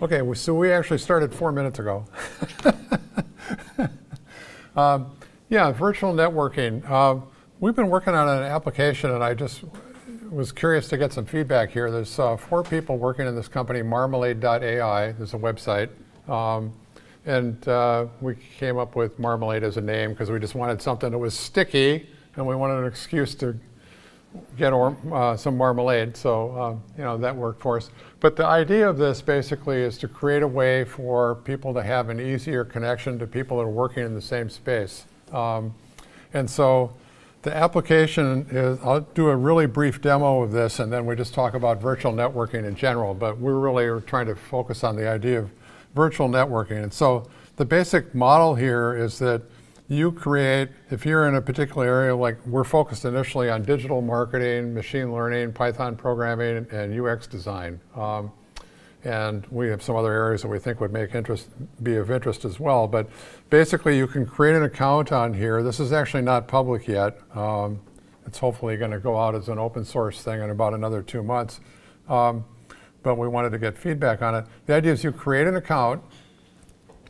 Okay, so we actually started 4 minutes ago. Yeah, virtual networking. We've been working on an application, and I just was curious to get some feedback here. There's 4 people working in this company, Marmalade.ai. There's a website. And we came up with Marmalade as a name because we just wanted something that was sticky, and we wanted an excuse to get some marmalade. So you know, that worked for us. But the idea of this basically is to create a way for people to have an easier connection to people that are working in the same space. And so the application is, I'll do a really brief demo of this, and then we just talk about virtual networking in general. But we really are trying to focus on the idea of virtual networking. And so the basic model here is that you create, if you're in a particular area, like we're focused initially on digital marketing, machine learning, Python programming, and UX design. And we have some other areas that we think would be of interest as well. But basically, you can create an account on here. This is actually not public yet. It's hopefully going to go out as an open source thing in about another 2 months. But we wanted to get feedback on it. The idea is you create an account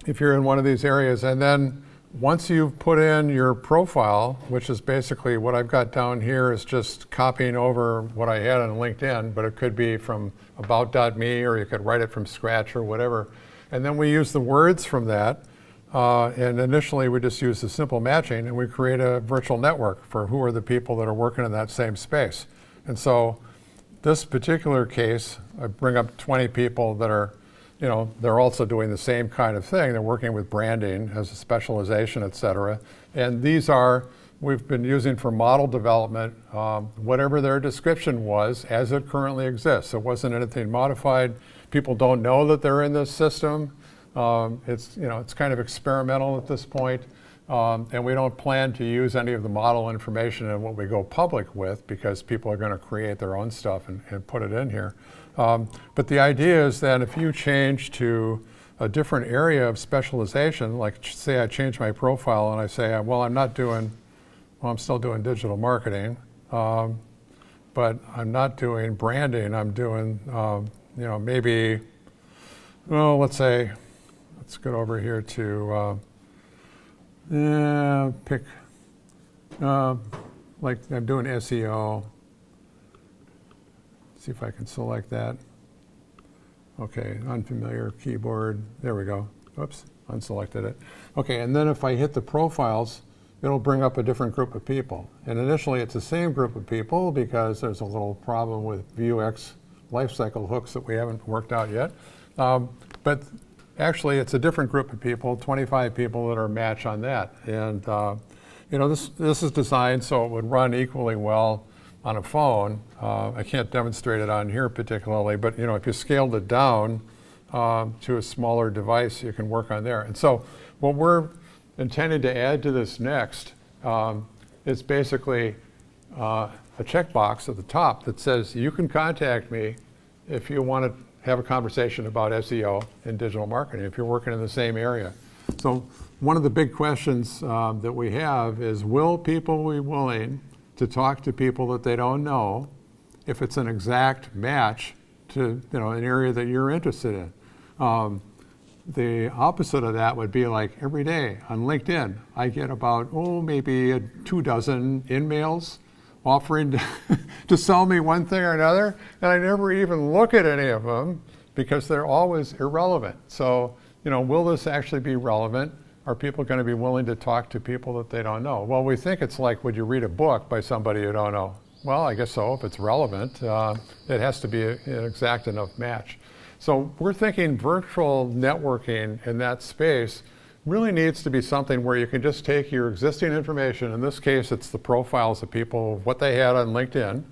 if you're in one of these areas, and then once you've put in your profile, which is basically what I've got down here is just copying over what I had on LinkedIn, but it could be from about.me, or you could write it from scratch or whatever. And then we use the words from that. And initially we just use the simple matching, and we create a virtual network for who are the people that are working in that same space. And so this particular case, I bring up 20 people that are, you know, they're also doing the same kind of thing. They're working with branding as a specialization, et cetera. And these are, we've been using for model development, whatever their description was as it currently exists. It wasn't anything modified. People don't know that they're in this system. It's, you know, it's kind of experimental at this point. And we don't plan to use any of the model information in what we go public with, because people are going to create their own stuff and put it in here. But the idea is that if you change to a different area of specialization, like say I change my profile and I say, well, I'm still doing digital marketing, but I'm not doing branding. I'm doing, you know, maybe, well, let's get over here to pick, like I'm doing SEO. See if I can select that. Okay, unfamiliar keyboard. There we go. Oops, unselected it. Okay, and then if I hit the profiles, it'll bring up a different group of people. And initially it's the same group of people because there's a little problem with Vuex lifecycle hooks that we haven't worked out yet. But actually it's a different group of people, 25 people that are a match on that. And you know, this is designed so it would run equally well on a phone. I can't demonstrate it on here particularly, but you know, if you scaled it down to a smaller device, you can work on there. And so what we're intending to add to this next is basically a checkbox at the top that says you can contact me if you want to have a conversation about SEO and digital marketing, if you're working in the same area. So one of the big questions that we have is, will people be willing to talk to people that they don't know if it's an exact match to, you know, an area that you're interested in? The opposite of that would be like every day on LinkedIn, I get about, maybe 24 in-mails offering to sell me one thing or another, and I never even look at any of them because they're always irrelevant. So, you know, will this actually be relevant? Are people going to be willing to talk to people that they don't know? Well, we think it's like, would you read a book by somebody you don't know? Well, I guess so. If it's relevant, it has to be an exact enough match. So we're thinking virtual networking in that space really needs to be something where you can just take your existing information. In this case, it's the profiles of people, what they had on LinkedIn.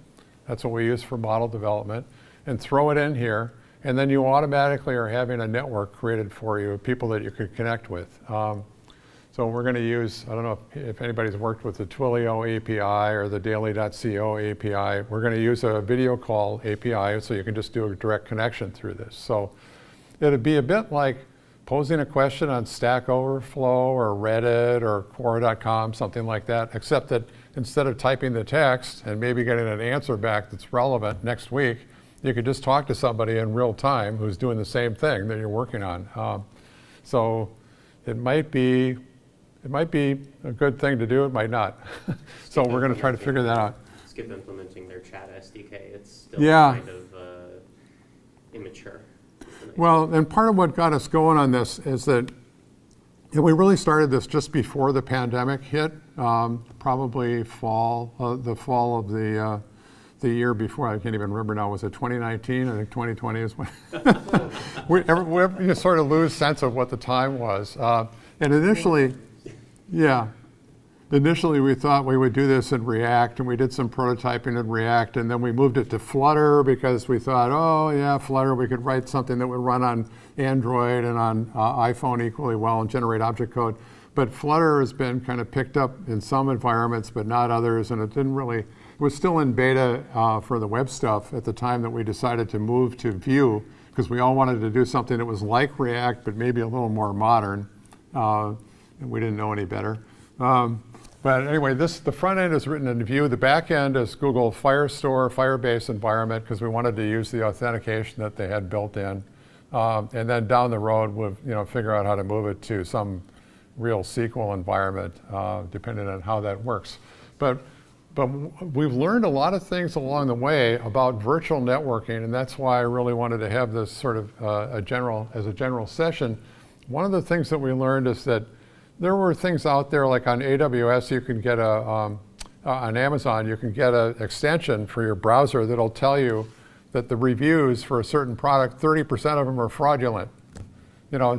That's what we use for model development, and throw it in here. And then you automatically are having a network created for you of people that you could connect with. So we're going to use, I don't know if anybody's worked with the Twilio API or the daily.co API. We're going to use a video call API so you can just do a direct connection through this. So it'd be a bit like posing a question on Stack Overflow or Reddit or Quora.com, something like that, except that instead of typing the text and maybe getting an answer back that's relevant next week, you could just talk to somebody in real time who's doing the same thing that you're working on. So it might be a good thing to do. It might not. So we're going to try to figure that out. Skip implementing their chat SDK. It's still kind of immature. Well, and part of what got us going on this is that we really started this just before the pandemic hit, probably the fall of the year before. I can't even remember now. Was it 2019? I think 2020 is when you sort of lose sense of what the time was. And initially we thought we would do this in React, and we did some prototyping in React, and then we moved it to Flutter because we thought, oh yeah, Flutter, we could write something that would run on Android and on iPhone equally well and generate object code. But Flutter has been kind of picked up in some environments, but not others, and it was still in beta for the web stuff at the time that we decided to move to Vue, because we all wanted to do something that was like React, but maybe a little more modern, and we didn't know any better. But anyway, the front end is written in Vue. The back end is Google Firestore, Firebase environment, because we wanted to use the authentication that they had built in. And then down the road, we'll figure out how to move it to some real SQL environment, depending on how that works. But we've learned a lot of things along the way about virtual networking, and that's why I really wanted to have this sort of as a general session. One of the things that we learned is that there were things out there like on AWS, you can get on Amazon, you can get an extension for your browser that'll tell you that the reviews for a certain product, 30% of them are fraudulent.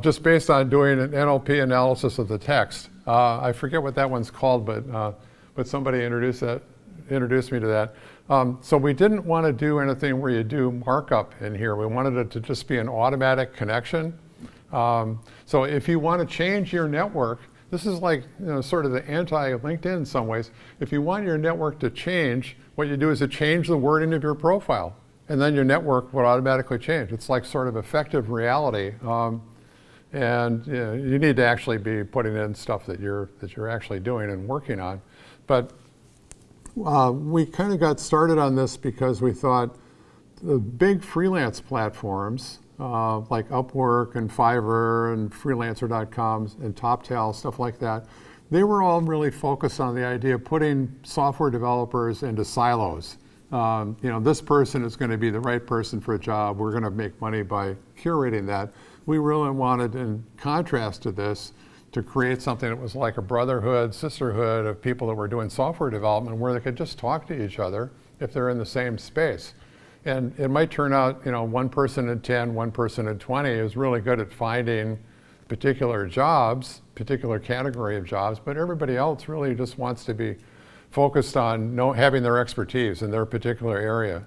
Just based on doing an NLP analysis of the text. I forget what that one's called, but somebody introduced me to that. So we didn't want to do anything where you do markup in here. We wanted it to just be an automatic connection. So if you want to change your network, this is like sort of the anti-LinkedIn in some ways. If you want your network to change, what you do is to change the wording of your profile, and then your network will automatically change. It's like sort of effective reality. And you need to actually be putting in stuff that you're actually doing and working on. But we kind of got started on this because we thought the big freelance platforms like Upwork and Fiverr and Freelancer.com and TopTal, stuff like that, they were all really focused on the idea of putting software developers into silos. This person is going to be the right person for a job. We're going to make money by curating that. We really wanted, in contrast to this, to create something that was like a brotherhood, sisterhood of people that were doing software development where they could just talk to each other if they're in the same space. And it might turn out, one person in 10, one person in 20 is really good at finding particular jobs, particular category of jobs, but everybody else really just wants to be focused on having their expertise in their particular area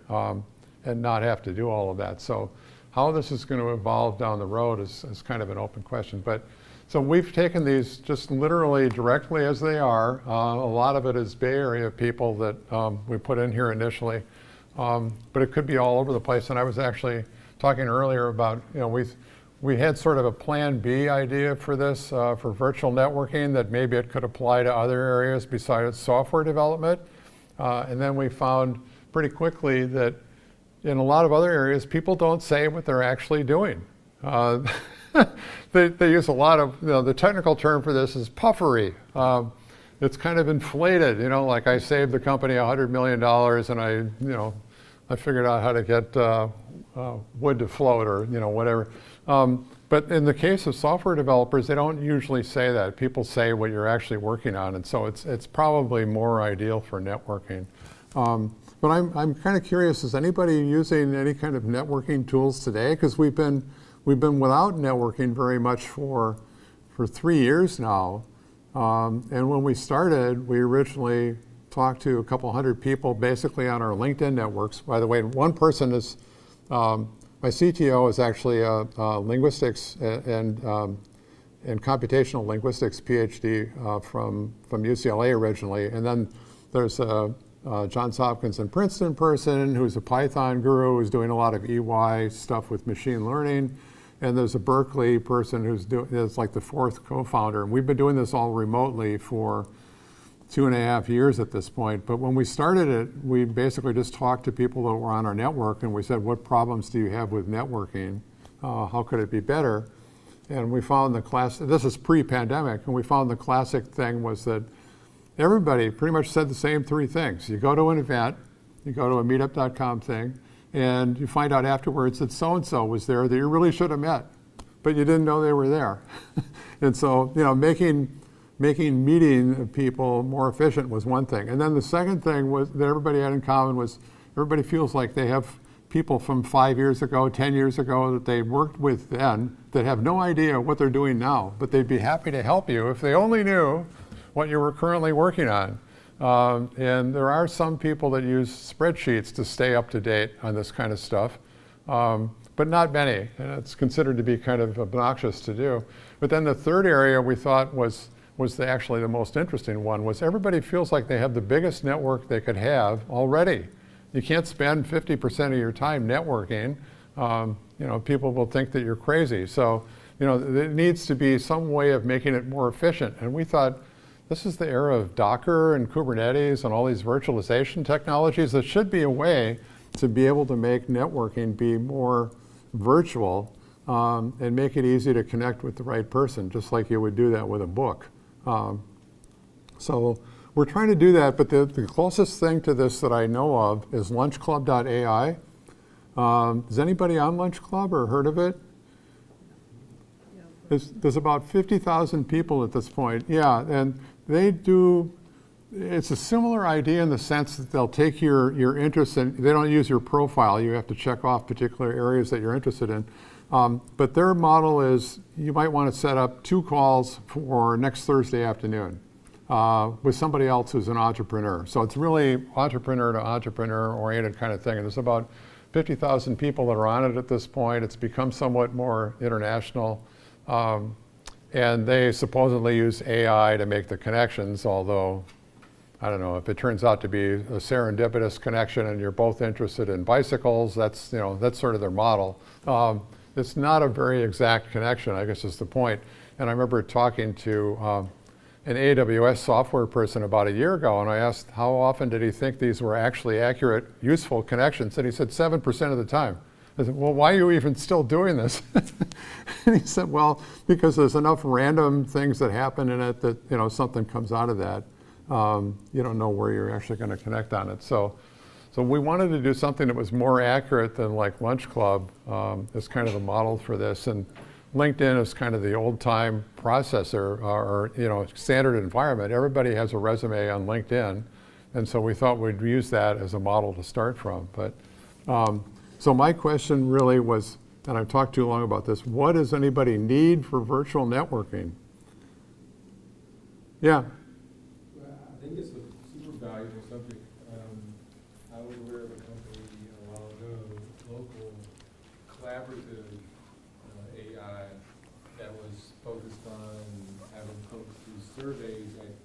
and not have to do all of that. So how this is going to evolve down the road is kind of an open question. So we've taken these just literally directly as they are. A lot of it is Bay Area people that we put in here initially. But it could be all over the place. And I was actually talking earlier about, we had sort of a plan B idea for this, for virtual networking, that maybe it could apply to other areas besides software development. And then we found pretty quickly that in a lot of other areas, people don't say what they're actually doing. They use a lot of, the technical term for this is puffery. It's kind of inflated, like I saved the company $100 million and I figured out how to get wood to float or whatever. But in the case of software developers, they don't usually say that. People say what you're actually working on, and so it's probably more ideal for networking. But I'm kind of curious, is anybody using any kind of networking tools today? Because we've been without networking very much for 3 years now. And when we started, we originally talked to a couple hundred people basically on our LinkedIn networks. By the way, one person is, my CTO is actually a linguistics and computational linguistics PhD from UCLA originally. And then there's a Johns Hopkins and Princeton person who's a Python guru who's doing a lot of EY stuff with machine learning. And there's a Berkeley person who's like the fourth co-founder. And we've been doing this all remotely for 2.5 years at this point. But when we started it, we basically just talked to people that were on our network, and we said, what problems do you have with networking? How could it be better? And we found this is pre-pandemic, and we found the classic thing was that everybody pretty much said the same 3 things. You go to an event, you go to a meetup.com thing, and you find out afterwards that so-and-so was there that you really should have met, but you didn't know they were there. And so, making meeting people more efficient was one thing. And then the second thing was that everybody had in common was everybody feels like they have people from 5 years ago, 10 years ago that they worked with then that have no idea what they're doing now, but they'd be happy to help you if they only knew what you were currently working on. And there are some people that use spreadsheets to stay up to date on this kind of stuff, but not many. And it's considered to be kind of obnoxious to do. But then the third area we thought was actually the most interesting one, was everybody feels like they have the biggest network they could have already. You can't spend 50% of your time networking. People will think that you're crazy. So, there needs to be some way of making it more efficient. And we thought, this is the era of Docker and Kubernetes and all these virtualization technologies. There should be a way to be able to make networking be more virtual and make it easy to connect with the right person, just like you would do that with a book. So we're trying to do that, but the closest thing to this that I know of is lunchclub.ai. Is anybody on Lunch Club or heard of it? There's about 50,000 people at this point. Yeah, and they do, it's a similar idea in the sense that they'll take your interest in, they don't use your profile. You have to check off particular areas that you're interested in. But their model is you might want to set up 2 calls for next Thursday afternoon with somebody else who's an entrepreneur. So it's really entrepreneur to entrepreneur oriented kind of thing. And there's about 50,000 people that are on it at this point. It's become somewhat more international. And they supposedly use AI to make the connections, although I don't know, if it turns out to be a serendipitous connection and you're both interested in bicycles, that's sort of their model. It's not a very exact connection, I guess is the point. And I remember talking to an AWS software person about a year ago, and I asked how often did he think these were actually accurate, useful connections, and he said 7% of the time. I said, well, why are you even still doing this? And he said, well, because there's enough random things that happen in it that something comes out of that. You don't know where you're actually going to connect on it. So we wanted to do something that was more accurate than like Lunch Club as kind of the model for this. And LinkedIn is kind of the old-time processor or standard environment. Everybody has a resume on LinkedIn, and so we thought we'd use that as a model to start from. But so my question really was, and I've talked too long about this, what does anybody need for virtual networking? Yeah. Well, I think it's a super valuable subject. I was aware of a company a while ago, local collaborative AI that was focused on having folks do surveys at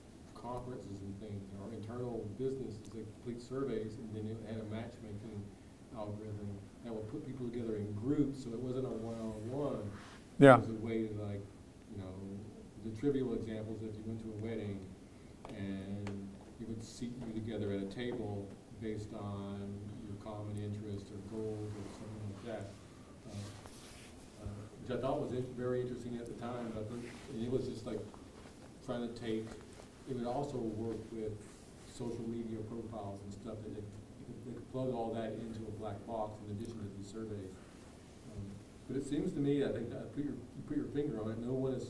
conferences and things, or internal businesses that complete surveys, and then it had a matchmaking algorithm that would put people together in groups, so it wasn't a one-on-one. Yeah. It was a way to, like, the trivial examples, if you went to a wedding and you would seat you together at a table based on your common interests or goals or something like that. Which I thought was very interesting at the time, but I think it was just like trying to take, it would also work with social media profiles and stuff that they could plug all that into a black box in addition to these surveys. But it seems to me, I think that you put your finger on it, no one is,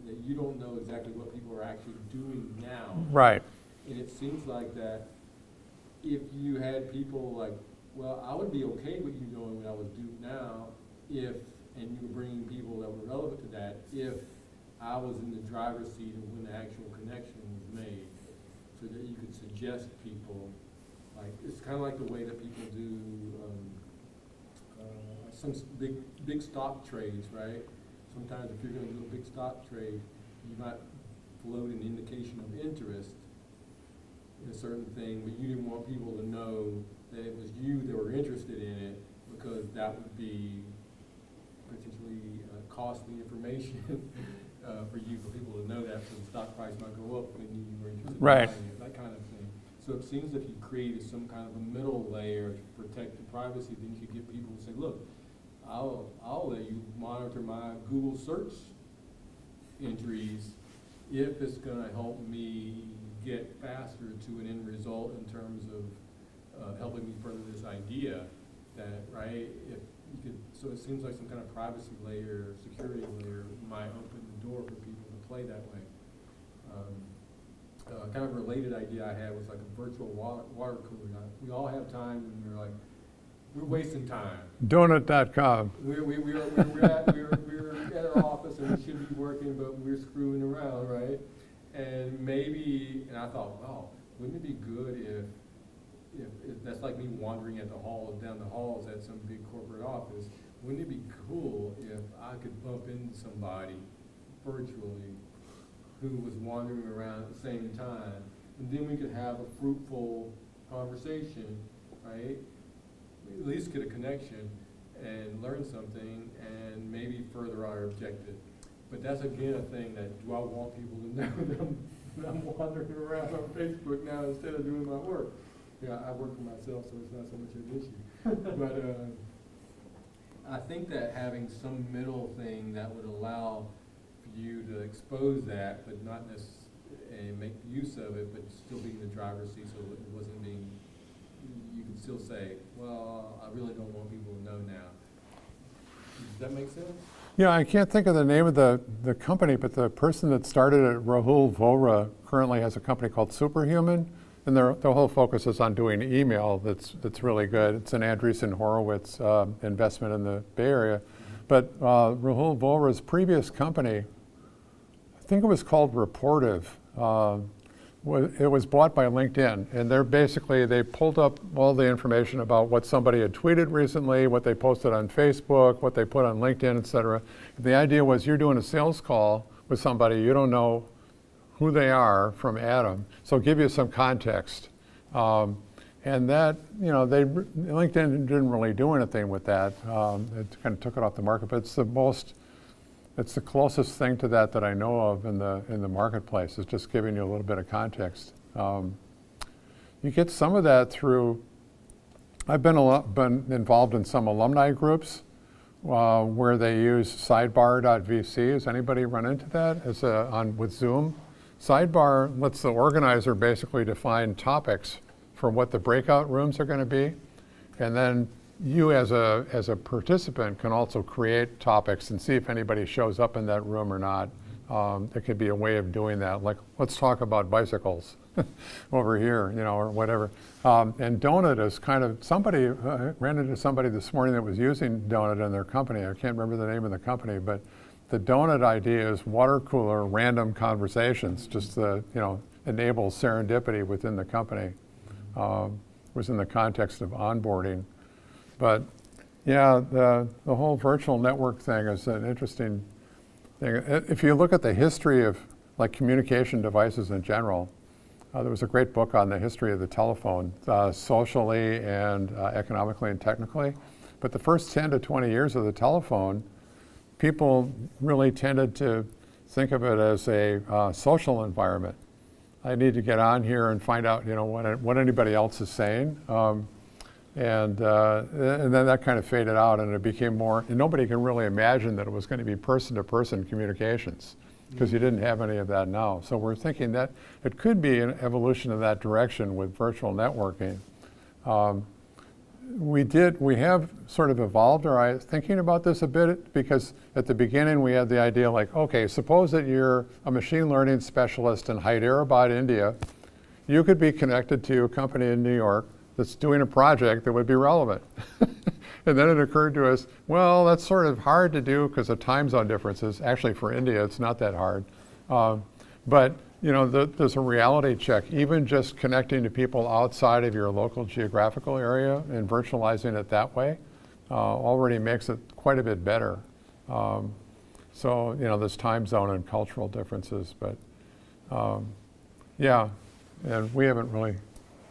that you don't know exactly what people are actually doing now. Right. And it seems like that if you had people like, well, I would be okay with you doing what I would do now if, and you were bringing people that were relevant to that, if I was in the driver's seat of when the actual connection was made, so that you could suggest people, like, it's kind of like the way that people do some big stock trades, right? Sometimes if you're going to do a big stock trade, you might float an indication of interest in a certain thing, but you didn't want people to know that it was you that were interested in it, because that would be potentially costly information for people to know that from the stock price might go up when you were interested in Right. buying it, that kind of thing. So it seems if you created some kind of a middle layer to protect the privacy, then you could get people to say, look, I'll let you monitor my Google search entries if it's going to help me get faster to an end result in terms of helping me further this idea that, right, if you could, so it seems like some kind of privacy layer, security layer might open the door for people to play that way. Kind of a related idea I had was like a virtual water cooler. Now, we all have time when we're like, we're wasting time. Donut.com. We're at our office and we should be working, but we're screwing around, right? And maybe, and I thought, wow, wouldn't it be good if that's like me wandering at the halls, down the halls at some big corporate office, wouldn't it be cool if I could bump into somebody virtually who was wandering around at the same time, and then we could have a fruitful conversation, right? At least get a connection and learn something and maybe further our objective. But that's again a thing that, do I want people to know that I'm wandering around on Facebook now instead of doing my work? Yeah, I work for myself, so it's not so much an issue. But I think that having some middle thing that would allow you to expose that, but not necessarily make use of it, but still be in the driver's seat, so it wasn't being, you could still say, well, I really don't want people to know now. Does that make sense? Yeah, I can't think of the name of the company, but the person that started it, Rahul Vohra, currently has a company called Superhuman, and their whole focus is on doing email that's really good. It's an Andreessen Horowitz investment in the Bay Area. But Rahul Vohra's previous company, I think it was called Reportive. It was bought by LinkedIn, and they pulled up all the information about what somebody had tweeted recently, what they posted on Facebook, what they put on LinkedIn, et cetera. The idea was you're doing a sales call with somebody, you don't know who they are from Adam, so give you some context. And that, LinkedIn didn't really do anything with that. It kind of took it off the market, but it's the closest thing to that I know of in the marketplace, is just giving you a little bit of context. You get some of that through, I've been involved in some alumni groups where they use sidebar.vc. Has anybody run into that with Zoom? Sidebar lets the organizer basically define topics for what the breakout rooms are going to be, and then you as a participant can also create topics and see if anybody shows up in that room or not. It could be a way of doing that, like, let's talk about bicycles over here, or whatever. And Donut is kind of, somebody ran into somebody this morning that was using Donut in their company. I can't remember the name of the company, but the Donut idea is water cooler random conversations, just to enable serendipity within the company. Was in the context of onboarding. But yeah, the whole virtual network thing is an interesting thing. If you look at the history of like communication devices in general, there was a great book on the history of the telephone, socially and economically and technically. But the first 10 to 20 years of the telephone, people really tended to think of it as a social environment. I need to get on here and find out, what anybody else is saying. And then that kind of faded out, and it became more, and nobody can really imagine that it was going to be person-to-person communications, because you didn't have any of that now. So we're thinking that it could be an evolution in that direction with virtual networking. We have sort of evolved our thinking about this a bit, because at the beginning we had the idea like, okay, suppose that you're a machine learning specialist in Hyderabad, India. You could be connected to a company in New York that's doing a project that would be relevant. And then it occurred to us, well, that's sort of hard to do because of time zone differences. Actually, for India, it's not that hard. But there's a reality check. Even just connecting to people outside of your local geographical area and virtualizing it that way already makes it quite a bit better. So, there's time zone and cultural differences, but yeah, and we haven't really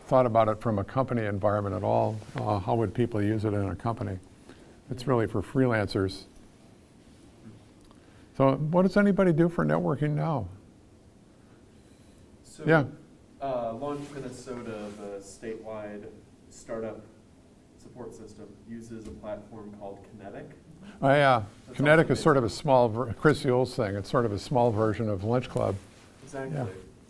thought about it from a company environment at all. How would people use it in a company? It's really for freelancers. So what does anybody do for networking now? So, Yeah. Launch Minnesota, the statewide startup support system, uses a platform called Kinetic. Oh yeah, That's Kinetic also is sort of a based small, Chris Yule's thing, it's sort of a small version of Lunch Club. Exactly.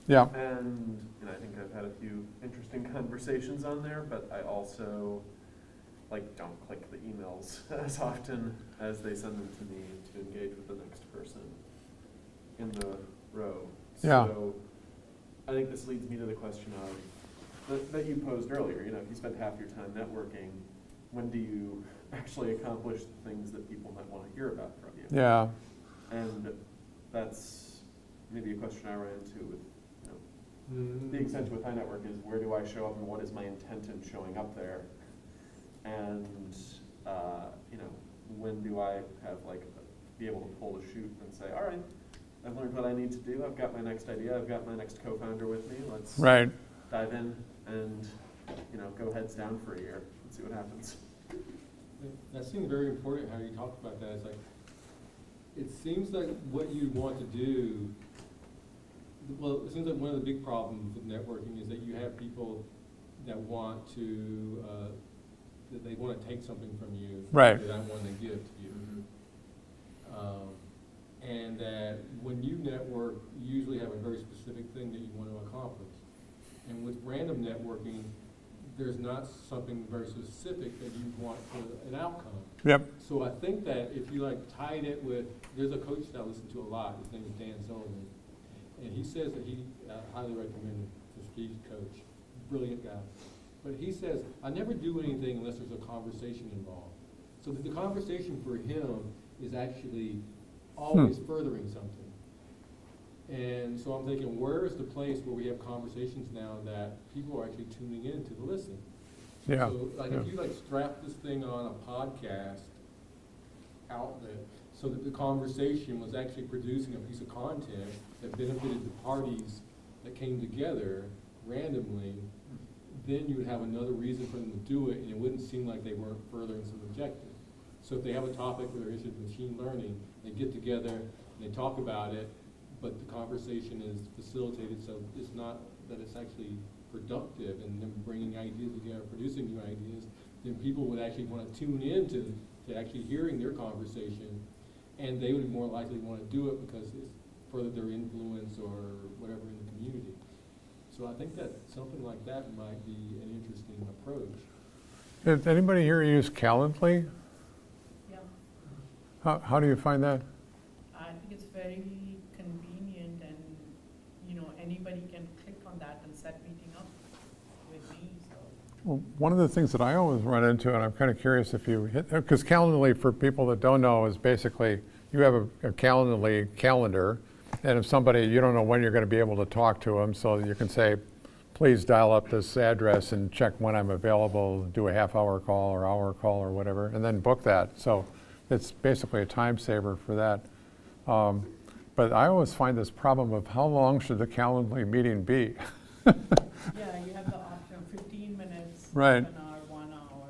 Yeah. And I think I've had a few interesting conversations on there, but I also don't click the emails as often as they send them to me to engage with the next person in the row. Yeah. So I think this leads me to the question of that you posed earlier. If you spend half your time networking, when do you actually accomplish the things that people might want to hear about from you? Yeah. And that's maybe a question I run into with the extent with high network is where do I show up and what is my intent in showing up there? And when do I have be able to pull the chute and say, all right, I've learned what I need to do. I've got my next idea. I've got my next co-founder with me. Let's dive in and go heads down for a year and see what happens. That seems very important how you talk about that. It's it seems like what you want to do, well, it seems like one of the big problems with networking is that you have people that want to, that they want to take something from you Right. that I want to give to you. And that when you network, you usually have a very specific thing that you want to accomplish. And with random networking, there's not something very specific that you want for an outcome. Yep. So I think that if you tied it with, there's a coach that I listen to a lot, his name is Dan Sullivan, and he says that he highly recommend him, prestige coach, brilliant guy. But he says, I never do anything unless there's a conversation involved. So the conversation for him is actually always furthering something. And so I'm thinking, where is the place where we have conversations now that people are actually tuning in to listen? Yeah. So if you strap this thing on a podcast outlet so that the conversation was actually producing a piece of content that benefited the parties that came together randomly, then you would have another reason for them to do it, and it wouldn't seem like they weren't furthering some objective. So if they have a topic where they're interested in machine learning, they get together and they talk about it, but the conversation is facilitated so it's not that it's actually productive and them bringing ideas together, producing new ideas, then people would actually want to tune in to actually hearing their conversation, and they would more likely want to do it because it's further their influence or whatever in the community. So I think that something like that might be an interesting approach. Did anybody here use Calendly? Yeah. How do you find that? I think it's very convenient, and anybody can click on that and set meeting up with me. So. Well, one of the things that I always run into, and I'm kind of curious if you hit, because Calendly, for people that don't know, is basically you have a Calendly calendar, and if somebody, you don't know when you're going to be able to talk to them, so you can say, please dial up this address and check when I'm available, do a half-hour call or hour call or whatever, and then book that. So it's basically a time saver for that. But I always find this problem of how long should the Calendly meeting be? Yeah, you have the option of 15 minutes, Right. half an hour, 1 hour.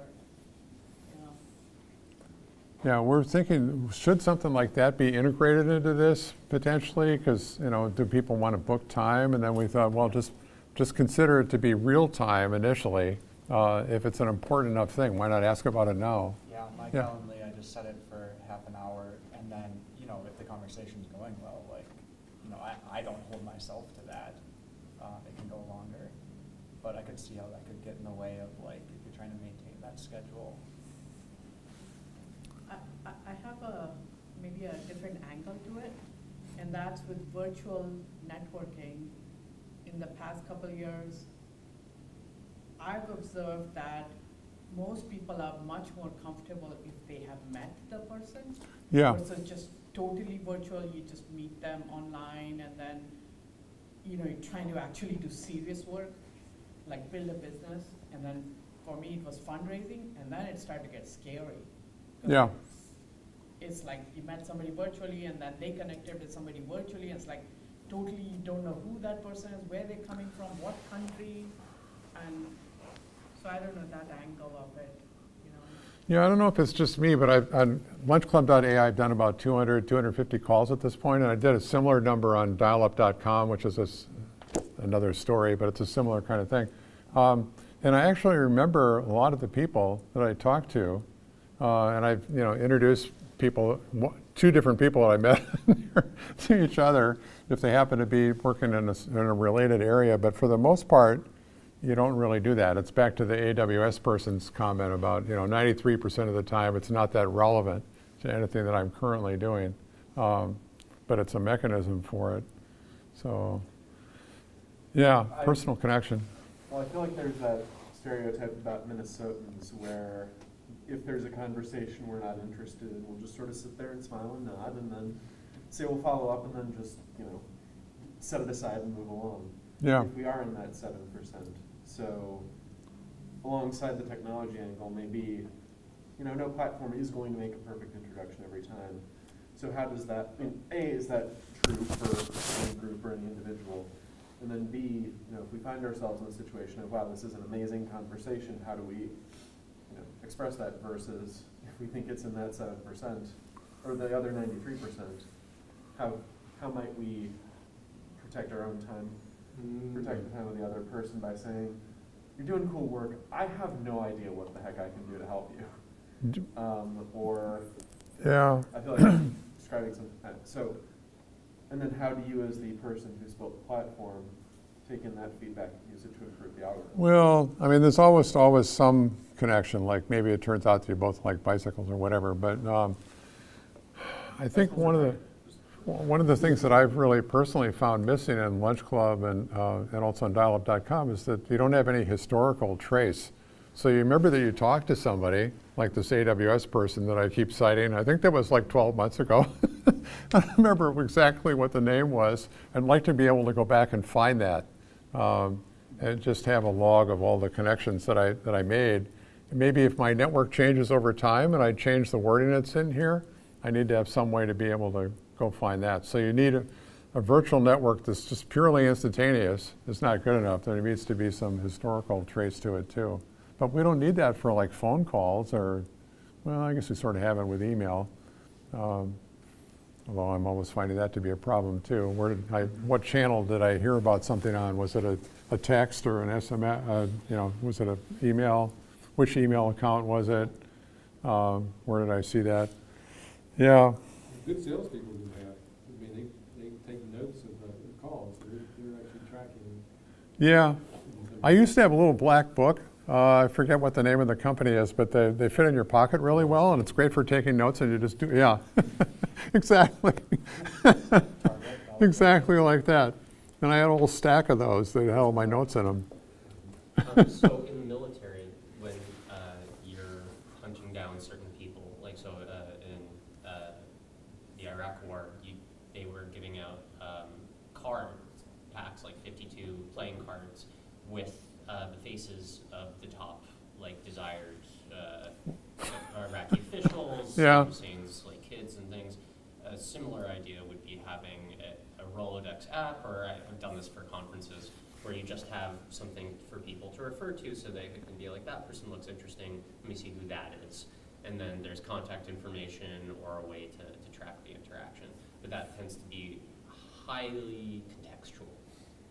Yeah, we're thinking, should something like that be integrated into this potentially? Because, do people want to book time? And then we thought, well, just consider it to be real time initially. If it's an important enough thing, why not ask about it now? Yeah, my Calendly, I just set it for half an hour, and then, if the conversation's going well, I don't hold myself to that. It can go longer, but I could see how that could get in the way of if you're trying to maintain that schedule. I have maybe a different angle to it, and that's with virtual networking. In the past couple of years, I've observed that most people are much more comfortable if they have met the person. Yeah. Versus just totally virtual, you just meet them online, and then you're trying to actually do serious work, like build a business. And then for me, it was fundraising, and then it started to get scary. Yeah. It's like you met somebody virtually, and then they connected with somebody virtually, and it's like totally you don't know who that person is, where they're coming from, what country, and so I don't know that angle of it. Yeah, I don't know if it's just me, but on lunchclub.ai, I've done about 200, 250 calls at this point, and I did a similar number on dialup.com, which is another story, but it's a similar kind of thing. And I actually remember a lot of the people that I talked to, and I've introduced people, 2 different people that I met to each other if they happen to be working in a related area. But for the most part, you don't really do that. It's back to the AWS person's comment about 93% of the time it's not that relevant to anything that I'm currently doing, but it's a mechanism for it. So, yeah, personal connection. Well, I feel like there's that stereotype about Minnesotans where if there's a conversation we're not interested in, we'll just sort of sit there and smile and nod and then say we'll follow up and then just, set it aside and move along. Yeah. If we are in that 7%. So alongside the technology angle, maybe, no platform is going to make a perfect introduction every time. So how does that, A, is that true for any group or any individual? And then B, if we find ourselves in a situation of, wow, this is an amazing conversation, how do we express that versus if we think it's in that 7% or the other 93%, how might we protect our own time, protect the time of the other person by saying, you're doing cool work, I have no idea what the heck I can do to help you. Or yeah. I feel like I'm describing something. So, and then how do you as the person who's built the platform take in that feedback and use it to improve the algorithm? Well, I mean, there's always some connection, like maybe it turns out that you both like bicycles or whatever, but I think one of the things that I've really personally found missing in Lunch Club and also on dialup.com is that you don't have any historical trace. So you remember that you talked to somebody, like this AWS person that I keep citing, I think that was like 12 months ago. I don't remember exactly what the name was. I'd like to be able to go back and find that and just have a log of all the connections that I made. And maybe if my network changes over time and I change the wording that's in here, I need to have some way to be able to go find that. So you need a virtual network that's just purely instantaneous. It's not good enough. There needs to be some historical trace to it too. But we don't need that for like phone calls or, well, I guess we sort of have it with email. Although I'm always finding that to be a problem too. What channel did I hear about something on? Was it a text or an SMS? Was it an email? Which email account was it? Where did I see that? Yeah. Good salespeople do that. I mean, they take notes of the calls. They're actually tracking. Yeah. I used to have a little black book. I forget what the name of the company is, but they fit in your pocket really well, and it's great for taking notes, and you just do, yeah. Exactly. Exactly like that. And I had a whole stack of those that had all my notes in them. So in the military, when you're hunting down certain people, like so in the Iraq War, they were giving out card packs, like 52 playing cards, with the faces of the top, like desired Iraqi officials, yeah. Hussein's like kids and things. A similar idea would be having a Rolodex app, or I've done this for conferences, where you just have something for people to refer to, so they can be like, that person looks interesting, let me see who that is. And then there's contact information or a way to track the interaction. But that tends to be highly contextual,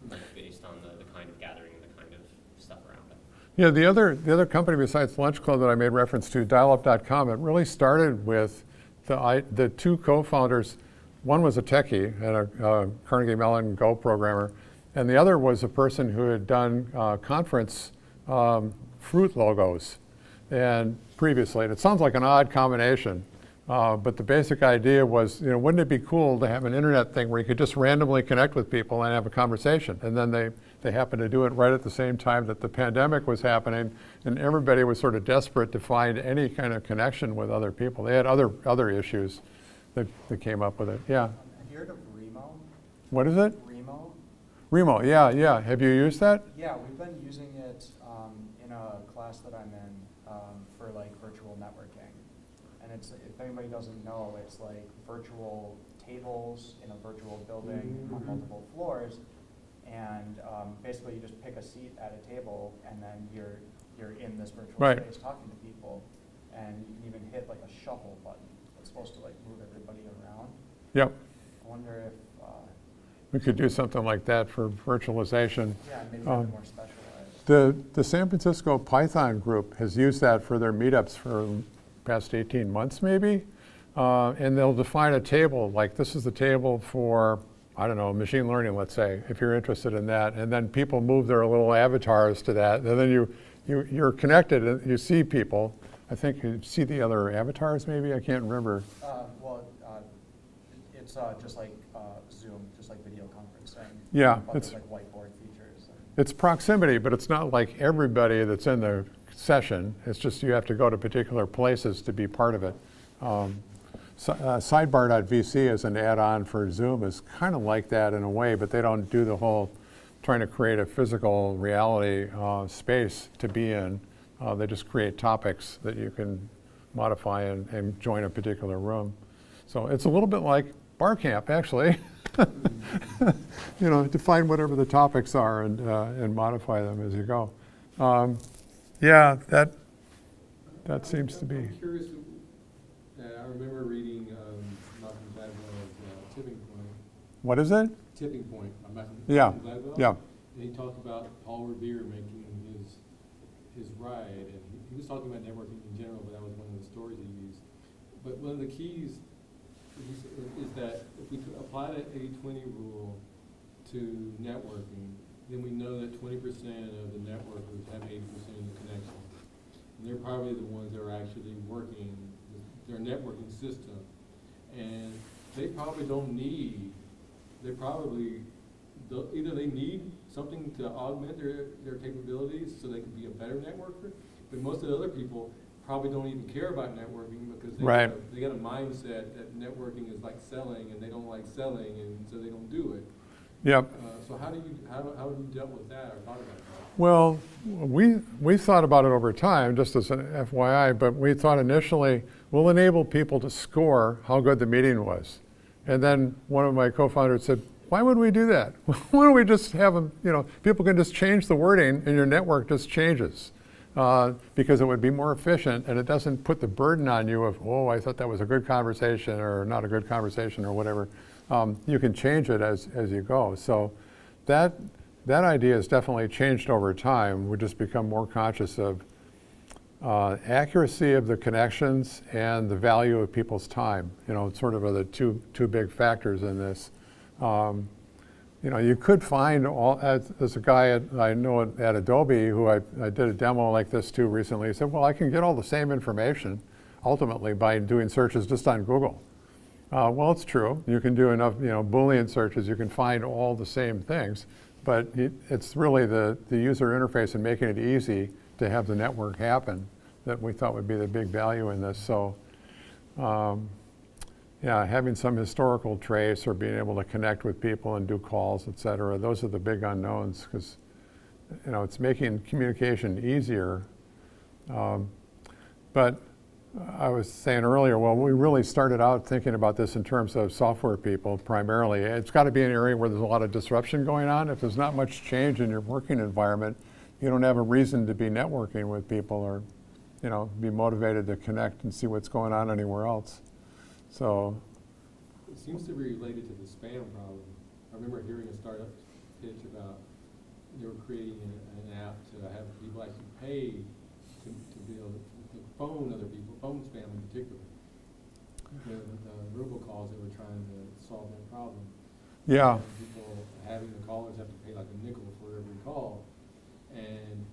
like based on the kind of gathering and the kind of stuff around it. Yeah, the other company besides Lunch Club that I made reference to, dialup.com, it really started with the 2 co-founders. One was a techie and a Carnegie Mellon Go programmer, and the other was a person who had done conference fruit logos and previously. And it sounds like an odd combination, but the basic idea was, wouldn't it be cool to have an internet thing where you could just randomly connect with people and have a conversation? And then they happened to do it right at the same time that the pandemic was happening, and everybody was sort of desperate to find any kind of connection with other people. They had other issues that came up with it. Yeah. Have you heard of Remo? What is it? Remo? Remo, yeah. Have you used that? Yeah, we've been using it in a class that I'm in for like virtual networking. And it's, if anybody doesn't know, it's like virtual tables in a virtual building on multiple floors. And basically you just pick a seat at a table and then you're in this virtual space talking to people. And you can even hit like a shuffle button. It's supposed to like move everybody around. Yep. I wonder if we could do something like that for virtualization. Yeah, maybe a bit more specialized. The San Francisco Python group has used that for their meetups for the past 18 months maybe. And they'll define a table, like this is the table for, I don't know, machine learning, let's say, if you're interested in that. And then people move their little avatars to that. And then you're connected and you see people. I think you see the other avatars maybe, I can't remember. It's just like Zoom, just like video conferencing. Yeah, but it's there's like whiteboard features. It's proximity, but it's not like everybody that's in the session. It's just you have to go to particular places to be part of it. Sidebar.vc as an add-on for Zoom is kind of like that in a way, but they don't do the whole trying to create a physical reality space to be in. They just create topics that you can modify and join a particular room. So it's a little bit like Barcamp, actually. You know, define whatever the topics are and modify them as you go. Yeah, that seems to be. I'm curious. I remember reading Malcolm Gladwell's Tipping Point. What is it? Tipping Point. Yeah. Gladwell. Yeah. And he talked about Paul Revere making his ride, and he was talking about networking in general, but that was one of the stories he used. But one of the keys is that if we could apply the 80-20 rule to networking, then we know that 20% of the networkers have 80% of the connection. And they're probably the ones that are actually working their networking system. And they probably don't need, either they need something to augment their capabilities so they can be a better networker, but most of the other people probably don't even care about networking because they got a mindset that networking is like selling and they don't like selling and so they don't do it. Yep. So how have you dealt with that or thought about that? Well, we thought about it over time, just as an FYI, but we thought initially we'll enable people to score how good the meeting was. And then one of my co-founders said, why would we do that? Why don't we just have them, people can just change the wording and your network just changes. Because it would be more efficient and it doesn't put the burden on you of, oh, I thought that was a good conversation or not a good conversation or whatever. You can change it as you go. So that idea has definitely changed over time. We just become more conscious of accuracy of the connections and the value of people's time. Sort of are the two big factors in this. You could find there's a guy I know at Adobe who I did a demo like this to recently. He said, well, I can get all the same information ultimately by doing searches just on Google. Well, it's true. You can do enough, Boolean searches. You can find all the same things, but it's really the user interface and making it easy to have the network happen that we thought would be the big value in this. So, yeah, having some historical trace or being able to connect with people and do calls, et cetera, those are the big unknowns because, it's making communication easier. But I was saying earlier, well, we really started out thinking about this in terms of software people primarily. It's got to be an area where there's a lot of disruption going on. If there's not much change in your working environment, you don't have a reason to be networking with people or, be motivated to connect and see what's going on anywhere else. So it seems to be related to the spam problem. I remember hearing a startup pitch about they were creating an app to have people actually pay to be able to phone other people, phone spam in particular. The robocalls, they were trying to solve that problem. Yeah. People having the callers have to pay like a nickel for every call, and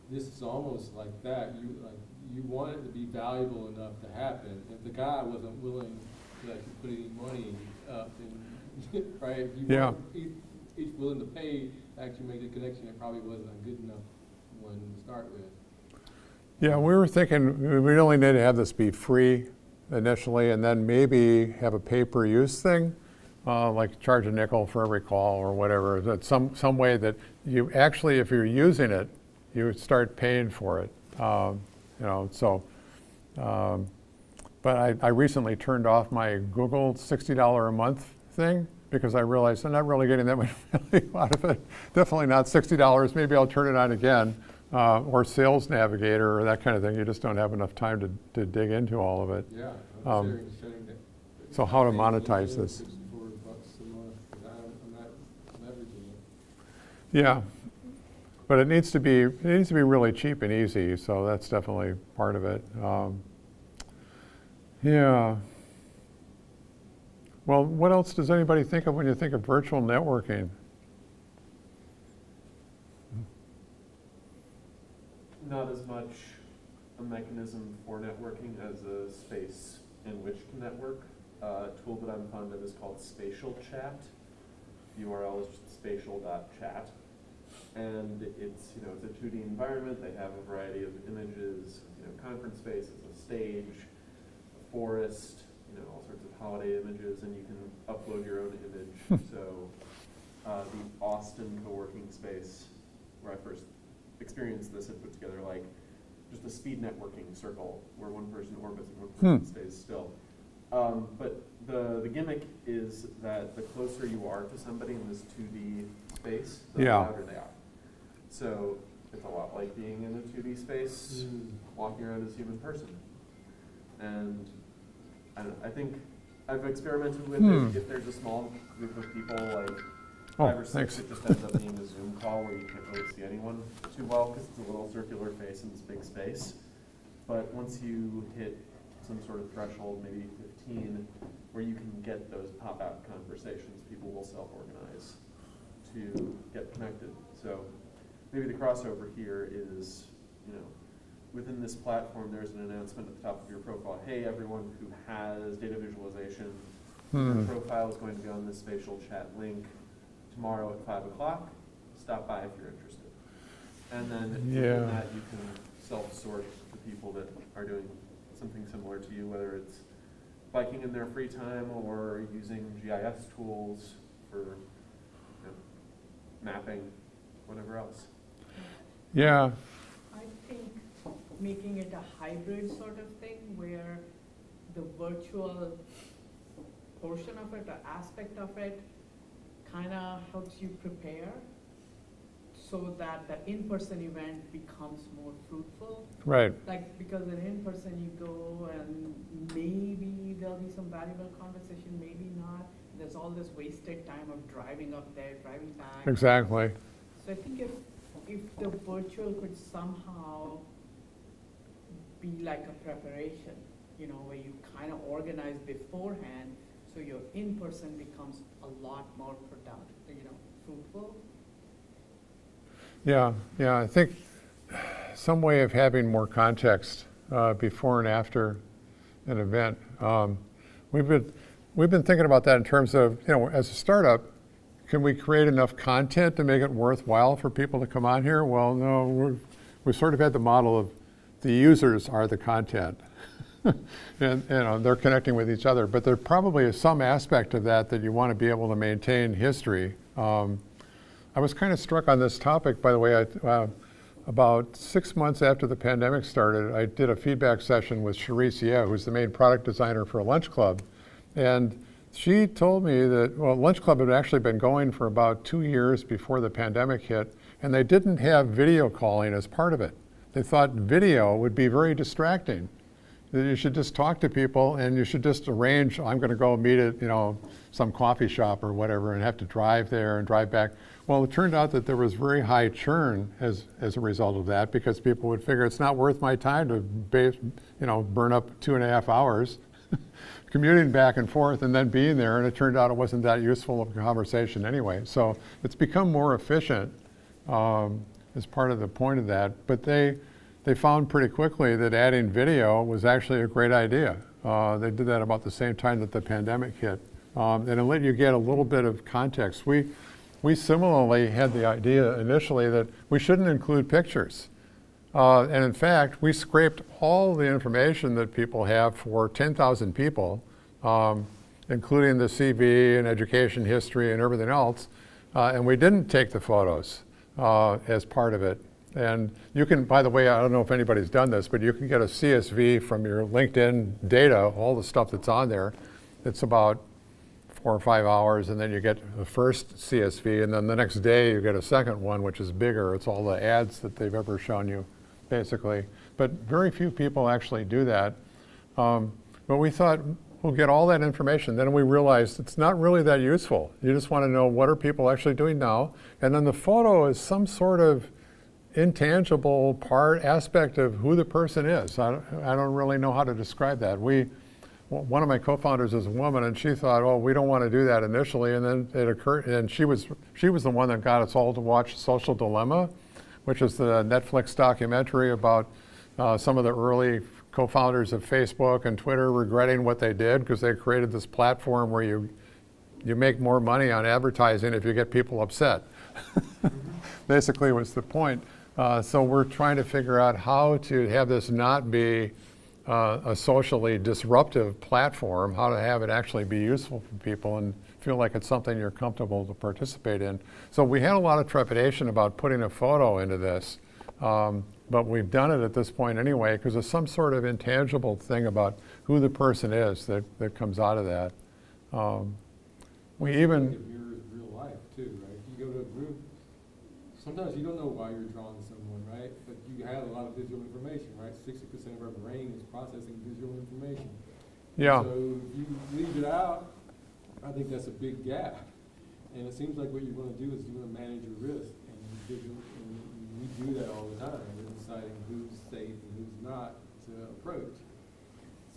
this is almost like that. You want it to be valuable enough to happen. If the guy wasn't willing to actually put any money up, then right, if you weren't each willing to pay to actually make the connection, it probably wasn't a good enough one to start with. Yeah, we were thinking we only need to have this be free initially, and then maybe have a pay-per-use thing, like charge a nickel for every call or whatever. That's some way that you actually, if you're using it, you start paying for it. But I recently turned off my Google $60 a month thing because I realized I'm not really getting that much value out of it. Definitely not $60. Maybe I'll turn it on again, or Sales Navigator or that kind of thing. You just don't have enough time to dig into all of it. Yeah. So how to monetize this? $64 a month. I'm not Yeah, but it needs to be really cheap and easy. So that's definitely part of it. Yeah. Well, what else does anybody think of when you think of virtual networking? Not as much a mechanism for networking as a space in which to network. A tool that I'm fond of is called Spatial Chat. The URL is just spatial.chat. And it's, it's a 2D environment. They have a variety of images, conference space, it's a stage, a forest, all sorts of holiday images, and you can upload your own image. So the Austin co-working space, where I first experienced this, had put together like just a speed networking circle where one person orbits and one person stays still. But the gimmick is that the closer you are to somebody in this 2D space, the louder they are. So it's a lot like being in a 2D space, walking around as a human person. And I don't know, I think I've experimented with it. If there's a small group of people, like 5 or 6, it just ends up being a Zoom call where you can't really see anyone too well because it's a little circular face in this big space. But once you hit some sort of threshold, maybe 15, where you can get those pop-out conversations, people will self-organize to get connected. So maybe the crossover here is, within this platform, there's an announcement at the top of your profile. Hey, everyone who has data visualization, your profile is going to be on this spatial chat link tomorrow at 5 o'clock. Stop by if you're interested. And then within that, you can self-sort the people that are doing something similar to you, whether it's biking in their free time or using GIS tools for mapping, whatever else. Yeah. I think making it a hybrid sort of thing where the virtual portion of it, or aspect of it, kind of helps you prepare so that the in-person event becomes more fruitful. Right. Like, because in in-person you go and maybe there'll be some valuable conversation, maybe not. There's all this wasted time of driving up there, driving back. Exactly. So I think if the virtual could somehow be like a preparation, where you kind of organize beforehand, so your in-person becomes a lot more productive, fruitful. Yeah, I think some way of having more context before and after an event. We've been thinking about that in terms of, as a startup, can we create enough content to make it worthwhile for people to come on here? Well, no, we sort of had the model of the users are the content. And they're connecting with each other, but there probably is some aspect of that you want to be able to maintain history. I was kind of struck on this topic, by the way. About 6 months after the pandemic started, I did a feedback session with Charisse Yeh, who's the main product designer for Lunch Club. And she told me that, Lunch Club had actually been going for about 2 years before the pandemic hit, and they didn't have video calling as part of it. They thought video would be very distracting. That you should just talk to people and you should just arrange, I'm going to go meet at some coffee shop or whatever and have to drive there and drive back. Well, it turned out that there was very high churn as a result of that, because people would figure it's not worth my time to burn up 2.5 hours commuting back and forth and then being there, and it turned out it wasn't that useful of a conversation anyway. So it's become more efficient as part of the point of that, but they found pretty quickly that adding video was actually a great idea. They did that about the same time that the pandemic hit. And it let you get a little bit of context. We similarly had the idea initially that we shouldn't include pictures. And in fact, we scraped all the information that people have for 10,000 people, including the CV and education history and everything else, and we didn't take the photos as part of it. And you can, by the way, I don't know if anybody's done this, but you can get a CSV from your LinkedIn data, all the stuff that's on there. It's about 4 or 5 hours, and then you get the first CSV, and then the next day you get a second one, which is bigger. It's all the ads that they've ever shown you, basically. But very few people actually do that. But we thought, we'll get all that information. Then we realized it's not really that useful. You just want to know what are people actually doing now. And then the photo is some sort of intangible aspect of who the person is. I don't really know how to describe that. One of my co-founders is a woman, and she thought, oh, we don't want to do that initially. And then it occurred, and she was the one that got us all to watch Social Dilemma, which is the Netflix documentary about some of the early co-founders of Facebook and Twitter regretting what they did because they created this platform where you make more money on advertising if you get people upset. Basically was the point. So we're trying to figure out how to have this not be a socially disruptive platform, how to have it actually be useful for people and feel like it's something you're comfortable to participate in. So we had a lot of trepidation about putting a photo into this, but we've done it at this point anyway because there's some sort of intangible thing about who the person is that comes out of that. We even... It mirrors real life too, right? You go to a group, sometimes you don't know why you're drawing someone, right? But you have a lot of visual information, right? 60% of our brain is processing visual information. Yeah. So if you leave it out, I think that's a big gap. And it seems like what you want to do is you want to manage your risk. And we do that all the time. We're deciding who's safe and who's not to approach.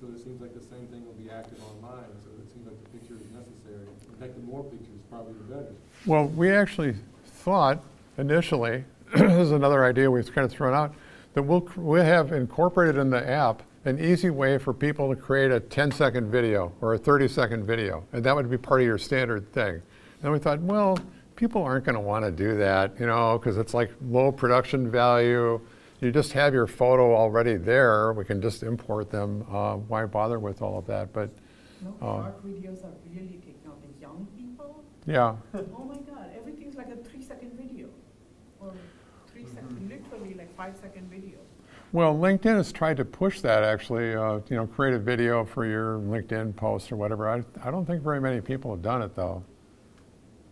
So it seems like the same thing will be active online. So it seems like the picture is necessary. In fact, the more pictures, probably the better. Well, we actually thought initially, this is another idea we've kind of thrown out, that we'll have incorporated in the app an easy way for people to create a 10-second video or a 30-second video, and that would be part of your standard thing. And we thought, well, people aren't going to want to do that, because it's like low production value. You just have your photo already there. We can just import them. Why bother with all of that? But short videos are really taking off. The young people, yeah. oh my God, everything's like a 3-second video. Or 3-second, literally like 5-second video. Well, LinkedIn has tried to push that actually, create a video for your LinkedIn post or whatever. I don't think very many people have done it though.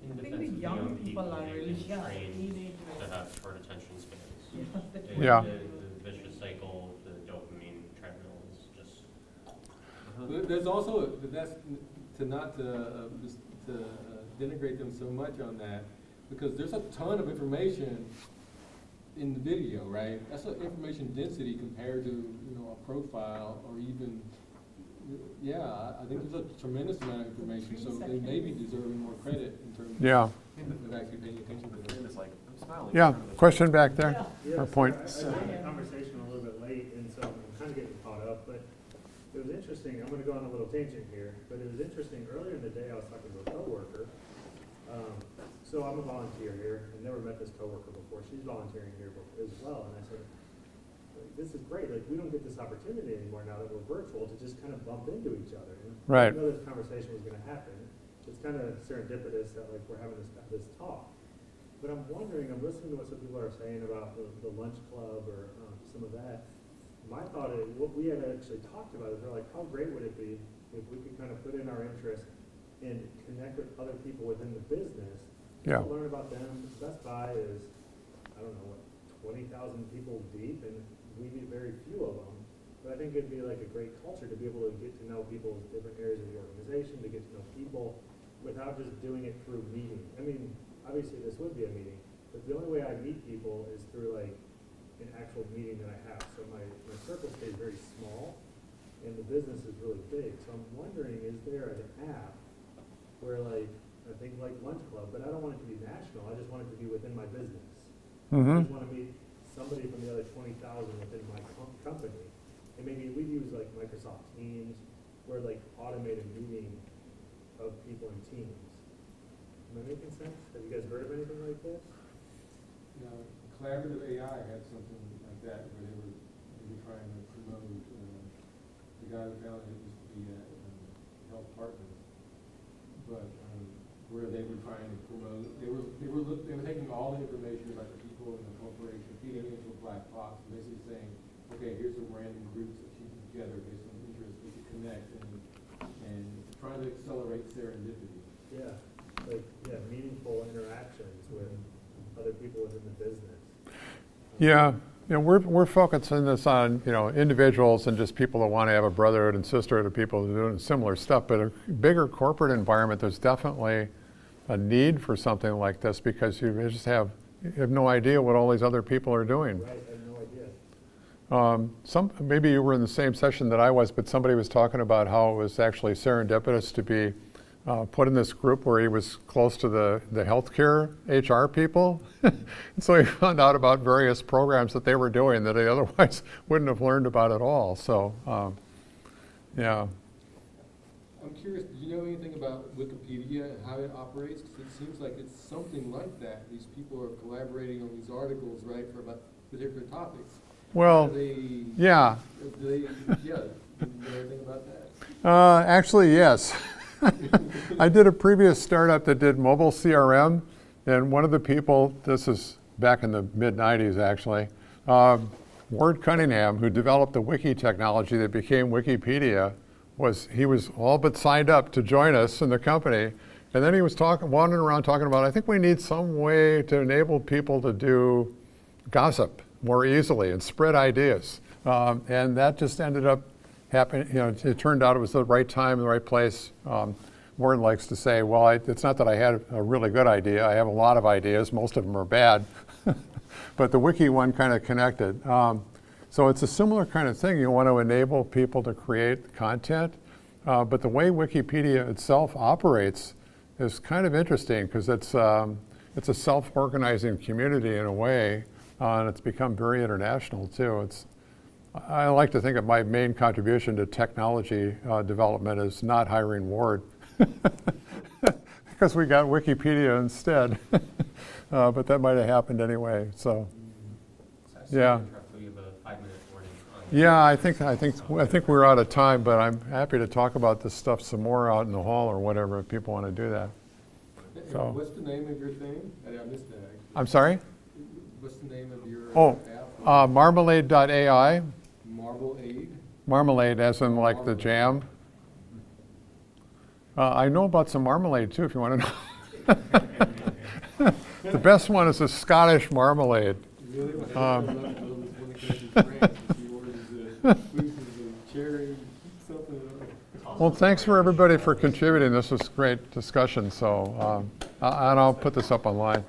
In I think defense the of young people are they really get trained teenagers. to have short attention spans. Yeah. The vicious cycle, the dopamine treadmill is just... But there's also, that's to denigrate them so much on that, because there's a ton of information in the video, right? That's an information density compared to, a profile or even, I think there's a tremendous amount of information, so they may be deserving more credit in terms of actually paying attention to them. It's like, I'm smiling. Yeah, question back there? Yeah, Or point? I joined the conversation a little bit late, and so I'm kind of getting caught up, but it was interesting. I'm going to go on a little tangent here, but it was interesting. Earlier in the day, I was talking to a coworker. So I'm a volunteer here. I've never met this coworker before. She's volunteering here as well, and I said, this is great. Like, we don't get this opportunity anymore now that we're virtual to just kind of bump into each other. And Right. I know this conversation was going to happen. It's kind of serendipitous that like we're having this talk. But I'm wondering, I'm listening to what some people are saying about the lunch club or some of that. My thought is, what we had actually talked about is they're like, how great would it be if we could kind of put in our interest and connect with other people within the business, Yeah. to learn about them. Best Buy is, I don't know, 20,000 people deep, and we meet very few of them. But I think it'd be like a great culture to be able to get to know people in different areas of the organization, to get to know people without just doing it through meeting. I mean, obviously this would be a meeting, but the only way I meet people is through like an actual meeting that I have. So my circle stays very small, and the business is really big. So I'm wondering, is there an app where like, I think like Lunch Club, but I don't want it to be national. I just want it to be within my business. I just want to meet somebody from the other 20,000 within my company. And maybe we use like Microsoft Teams, where like automated meeting of people in teams. Am I making sense? Have you guys heard of anything like this? Collaborative AI had something like that where they were trying to promote. The guy who founded it used to be at Health Partners, but where they were trying to promote, they were taking all the information about the people in the corporation, feeding it into a black box, and basically saying, okay, here's the random groups that you put together based on interest, we can connect and try to accelerate serendipity. Yeah, meaningful interactions with other people within the business. Yeah, we're focusing this on, individuals and just people that want to have a brotherhood and sisterhood of people doing similar stuff. But a bigger corporate environment, there's definitely a need for something like this because you have no idea what all these other people are doing. Right, I have no idea. Maybe you were in the same session that I was, but somebody was talking about how it was actually serendipitous to be put in this group where he was close to the healthcare HR people. And so he found out about various programs that they were doing that he otherwise wouldn't have learned about at all. So, yeah. I'm curious, do you know anything about Wikipedia and how it operates? Because it seems like it's something like that. These people are collaborating on these articles, right, for about particular topics. Well, yeah. Do you know anything about that? Actually, yes. I did a previous startup that did mobile CRM, and one of the people, this is back in the mid-90s actually, Ward Cunningham, who developed the wiki technology that became Wikipedia, he was all but signed up to join us in the company. And then he was wandering around talking about, I think we need some way to enable people to do gossip more easily and spread ideas. And that just ended up happening. It turned out it was the right time, the right place. Warren likes to say, well, it's not that I had a really good idea. I have a lot of ideas. Most of them are bad. But the wiki one kind of connected. So it's a similar kind of thing. You want to enable people to create content. But the way Wikipedia itself operates is kind of interesting because it's a self-organizing community in a way. And it's become very international too. I like to think of my main contribution to technology development as not hiring Ward because we got Wikipedia instead. But that might have happened anyway. So, yeah. We have a 5-minute warning. Yeah, I think we're out of time, but I'm happy to talk about this stuff some more out in the hall or whatever if people want to do that. So, what's the name of your thing? I missed that. I'm sorry? What's the name of your app? Marmalade.ai. Marmalade? Marmalade, as in like the jam. I know about some marmalade too, if you want to know. The best one is a Scottish marmalade. Really? Well, thanks for everybody for contributing. This was a great discussion. So, and I'll put this up online.